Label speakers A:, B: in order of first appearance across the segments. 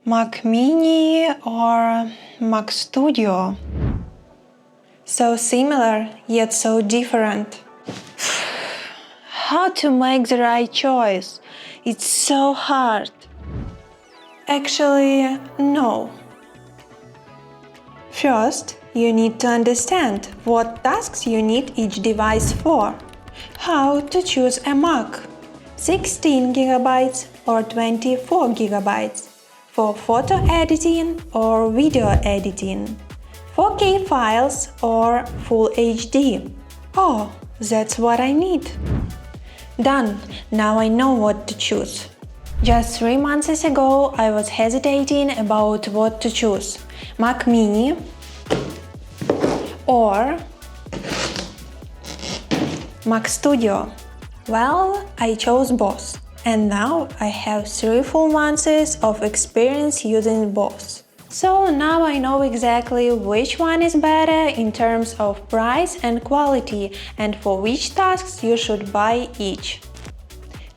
A: Mac Mini or Mac Studio? So similar, yet so different. How to make the right choice? It's so hard. Actually, no. First, you need to understand what tasks you need each device for. How to choose a Mac? 16 GB or 24 GB? For photo editing or video editing? 4K files or Full HD? Oh, that's what I need. Done! Now I know what to choose. Just 3 months ago I was hesitating about what to choose. Mac Mini or Mac Studio. Well, I chose both. And now I have 3 full months of experience using both. So now I know exactly which one is better in terms of price and quality and for which tasks you should buy each.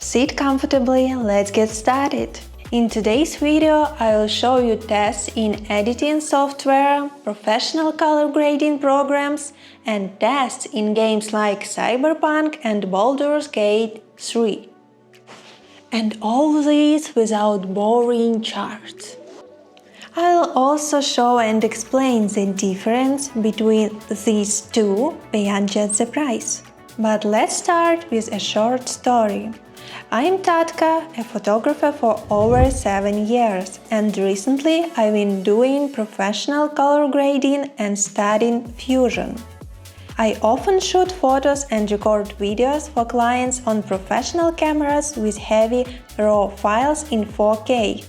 A: Sit comfortably, let's get started. In today's video I will show you tests in editing software, professional color grading programs, and tests in games like Cyberpunk and Baldur's Gate 3. And all this without boring charts. I'll also show and explain the difference between these two beyond just the price. But let's start with a short story. I'm Tatka, a photographer for over 7 years, and recently I've been doing professional color grading and studying fusion. I often shoot photos and record videos for clients on professional cameras with heavy RAW files in 4K.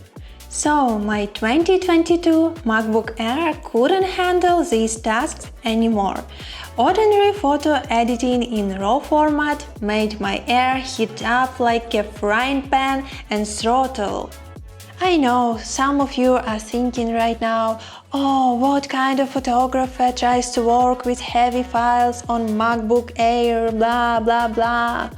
A: So my 2022 MacBook Air couldn't handle these tasks anymore. Ordinary photo editing in RAW format made my Air heat up like a frying pan and throttle. I know some of you are thinking right now, oh, what kind of photographer tries to work with heavy files on MacBook Air, blah blah blah.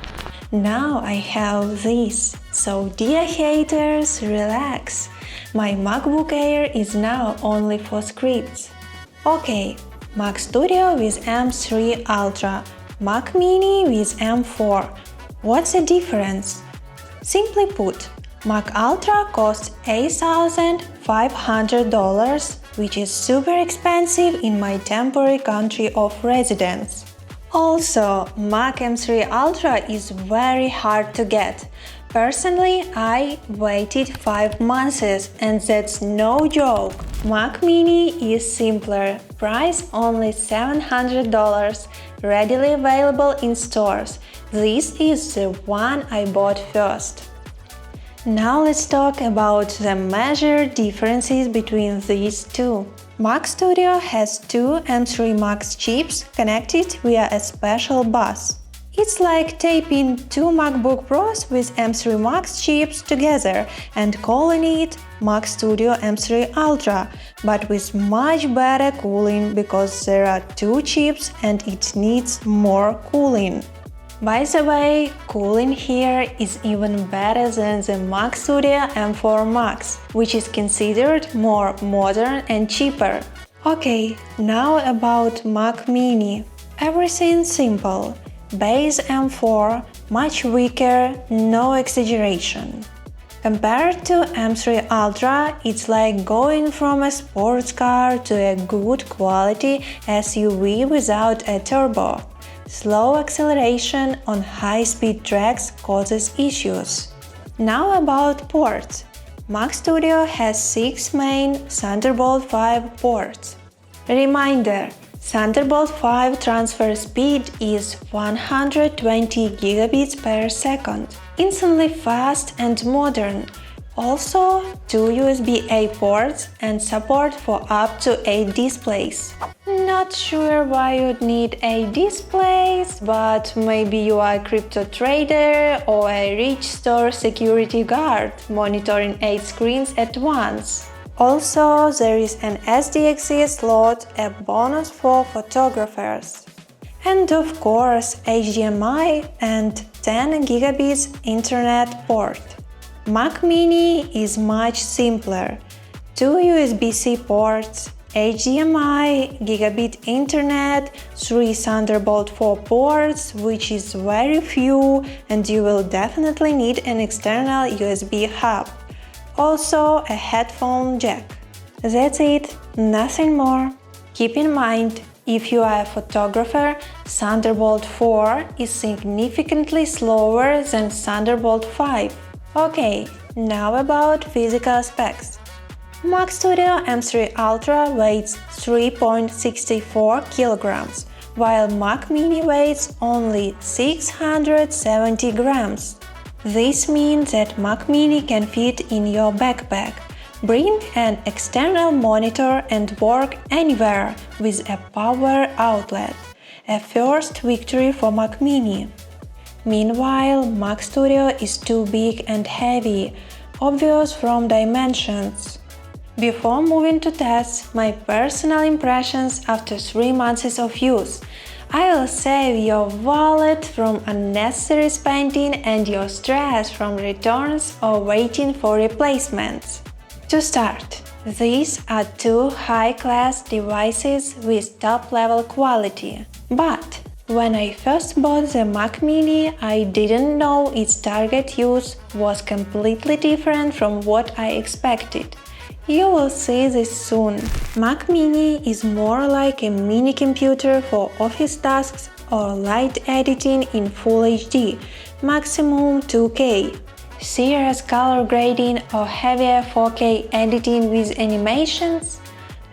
A: Now I have this, so dear haters, relax. My MacBook Air is now only for scripts. Okay, Mac Studio with M3 Ultra, Mac Mini with M4. What's the difference? Simply put, Mac Ultra costs $8,500, which is super expensive in my temporary country of residence. Also, Mac M3 Ultra is very hard to get. Personally, I waited 5 months and that's no joke. Mac Mini is simpler, price only $700, readily available in stores. This is the one I bought first. Now let's talk about the major differences between these two. Mac Studio has 2 M3 Max chips connected via a special bus. It's like taping 2 MacBook Pros with M3 Max chips together and calling it Mac Studio M3 Ultra, but with much better cooling because there are 2 chips and it needs more cooling. By the way, cooling here is even better than the Mac Studio M4 Max, which is considered more modern and cheaper. Okay, now about Mac Mini. Everything simple. Base M4, much weaker, no exaggeration. Compared to M3 Ultra, it's like going from a sports car to a good quality SUV without a turbo. Slow acceleration on high-speed tracks causes issues. Now about ports. Mac Studio has 6 main Thunderbolt 5 ports. Reminder: Thunderbolt 5 transfer speed is 120 gigabits per second. Instantly fast and modern. Also, 2 USB-A ports and support for up to 8 displays. Not sure why you'd need 8 displays, but maybe you are a crypto trader or a rich store security guard monitoring 8 screens at once. Also, there is an SDXC slot, a bonus for photographers. And of course, HDMI and 10 gigabits Internet port. Mac Mini is much simpler. 2 USB-C ports, HDMI, gigabit internet, 3 Thunderbolt 4 ports, which is very few, and you will definitely need an external USB hub. Also a headphone jack. That's it, nothing more. Keep in mind, if you are a photographer, Thunderbolt 4 is significantly slower than Thunderbolt 5. Okay, now about physical specs. Mac Studio M3 Ultra weighs 3.64 kg, while Mac Mini weighs only 670 grams. This means that Mac Mini can fit in your backpack. Bring an external monitor and work anywhere with a power outlet. A first victory for Mac Mini. Meanwhile, Mac Studio is too big and heavy, obvious from dimensions. Before moving to tests, my personal impressions after 3 months of use. I will save your wallet from unnecessary spending and your stress from returns or waiting for replacements. To start, these are 2 high-class devices with top-level quality. But when I first bought the Mac Mini, I didn't know its target use was completely different from what I expected. You will see this soon. Mac Mini is more like a mini computer for office tasks or light editing in Full HD, maximum 2K. Serious color grading or heavier 4K editing with animations?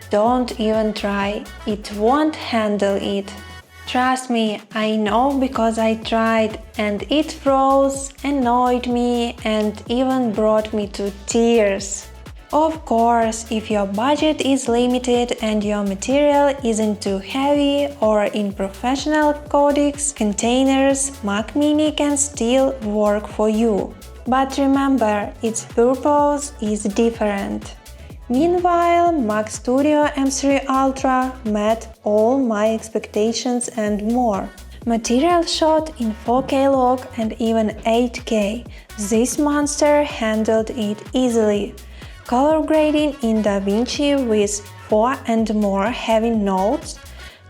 A: Don't even try, it won't handle it. Trust me, I know because I tried, and it froze, annoyed me, and even brought me to tears. Of course, if your budget is limited and your material isn't too heavy or in professional codecs containers, Mac Mini can still work for you. But remember, its purpose is different. Meanwhile, Mac Studio M3 Ultra met all my expectations and more. Material shot in 4K log and even 8K. This monster handled it easily. Color grading in DaVinci with 4 and more heavy nodes?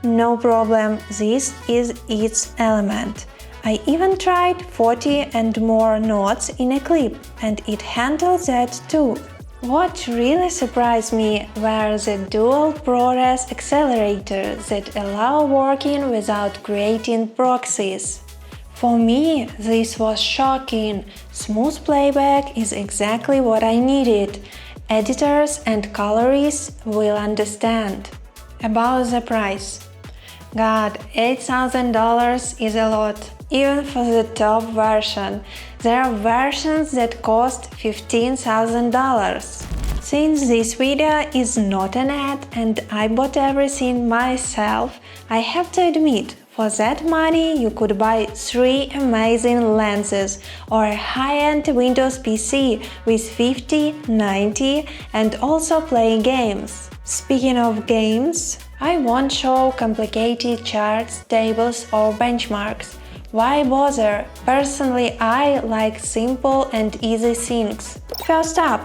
A: No problem, this is its element. I even tried 40 and more nodes in a clip, and it handles that too. What really surprised me were the dual ProRes accelerators that allow working without creating proxies. For me, this was shocking. Smooth playback is exactly what I needed. Editors and colorists will understand. About the price. God, $8,000 is a lot, even for the top version. There are versions that cost $15,000. Since this video is not an ad and I bought everything myself, I have to admit, for that money you could buy 3 amazing lenses or a high-end Windows PC with 50, 90 and also play games. Speaking of games, I won't show complicated charts, tables or benchmarks. Why bother? Personally, I like simple and easy things. First up,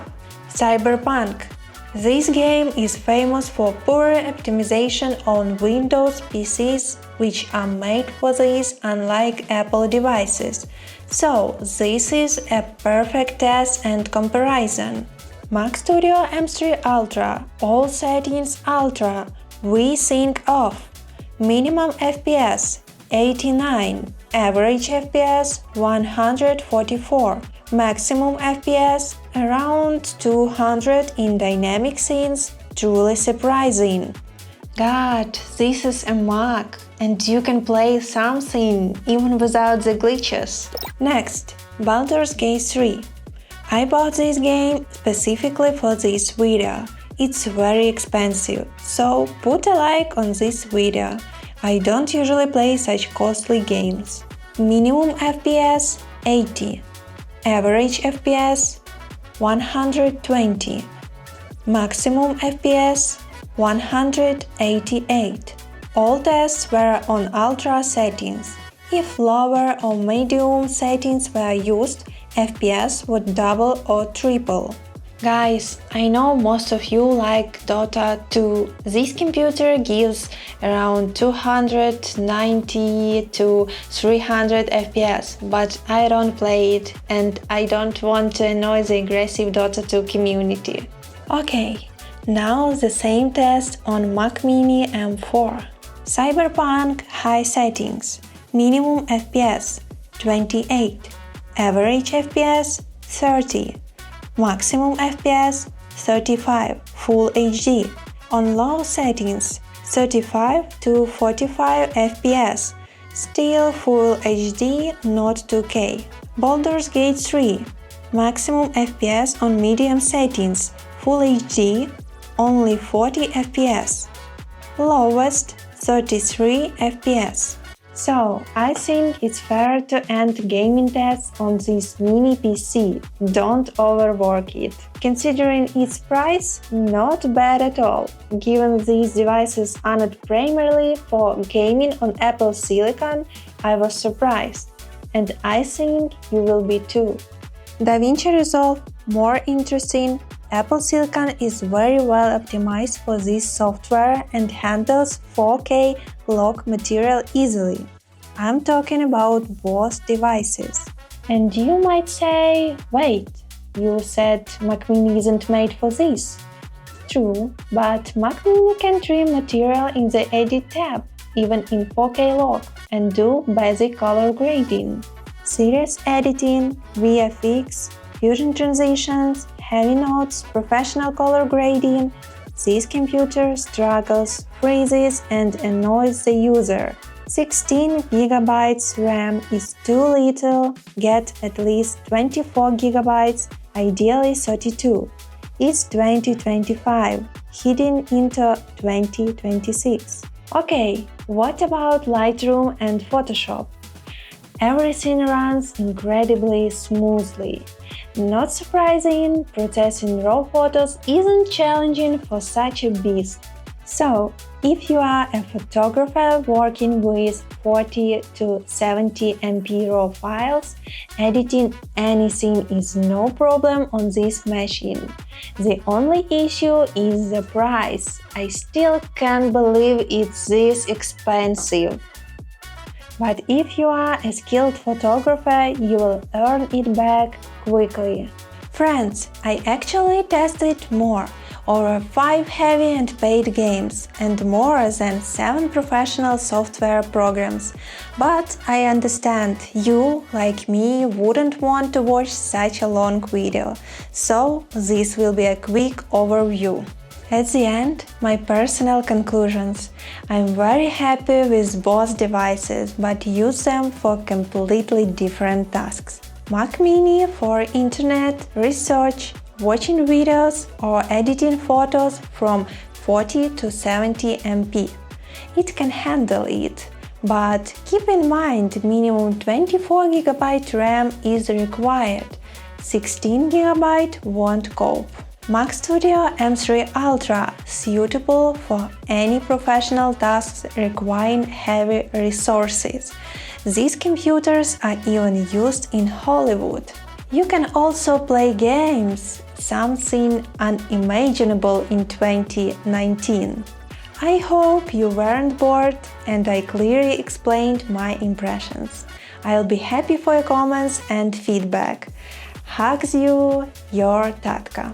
A: Cyberpunk. This game is famous for poor optimization on Windows PCs, which are made for this, unlike Apple devices. So, this is a perfect test and comparison. Mac Studio M3 Ultra, all settings Ultra, VSync off. Minimum FPS 89, average FPS 144, maximum FPS around 200 in dynamic scenes, truly surprising. God, this is a Mac, and you can play something even without the glitches. Next, Baldur's Gate 3. I bought this game specifically for this video. It's very expensive, so put a like on this video. I don't usually play such costly games. Minimum FPS 80, average FPS 120, maximum FPS 188. All tests were on Ultra settings. If lower or medium settings were used, FPS would double or triple. Guys, I know most of you like Dota 2. This computer gives around 290 to 300 FPS, but I don't play it and I don't want to annoy the aggressive Dota 2 community. Okay, now the same test on Mac Mini M4. Cyberpunk high settings. Minimum FPS 28, average FPS 30. Maximum FPS 35 Full HD. On low settings 35 to 45 FPS. Still Full HD, not 2K. Baldur's Gate 3. Maximum FPS on medium settings. Full HD, only 40 FPS. Lowest 33 FPS. So, I think it's fair to end gaming tests on this mini PC. Don't overwork it. Considering its price, not bad at all. Given these devices are not primarily for gaming on Apple Silicon, I was surprised. And I think you will be too. DaVinci Resolve, more interesting. Apple Silicon is very well optimized for this software and handles 4K log material easily. I'm talking about both devices. And you might say, wait, you said Mac Mini isn't made for this. True, but Mac Mini can trim material in the Edit tab, even in 4K log, and do basic color grading. Serious editing, VFX, fusion transitions, heavy notes, professional color grading. This computer struggles, freezes, and annoys the user. 16GB RAM is too little, get at least 24GB, ideally 32. It's 2025, heading into 2026. Okay, what about Lightroom and Photoshop? Everything runs incredibly smoothly. Not surprising, processing raw photos isn't challenging for such a beast. So, if you are a photographer working with 40 to 70 MP raw files, editing anything is no problem on this machine. The only issue is the price. I still can't believe it's this expensive. But if you are a skilled photographer, you will earn it back quickly. Friends, I actually tested more, over 5 heavy and paid games, and more than 7 professional software programs. But I understand you, like me, wouldn't want to watch such a long video, so this will be a quick overview. At the end, my personal conclusions. I'm very happy with both devices, but use them for completely different tasks. Mac Mini for internet, research, watching videos or editing photos from 40 to 70 MP. It can handle it, but keep in mind minimum 24GB RAM is required. 16GB won't cope. Mac Studio M3 Ultra, suitable for any professional tasks requiring heavy resources. These computers are even used in Hollywood. You can also play games, something unimaginable in 2019. I hope you weren't bored and I clearly explained my impressions. I'll be happy for your comments and feedback. Hugs you, your Tatka.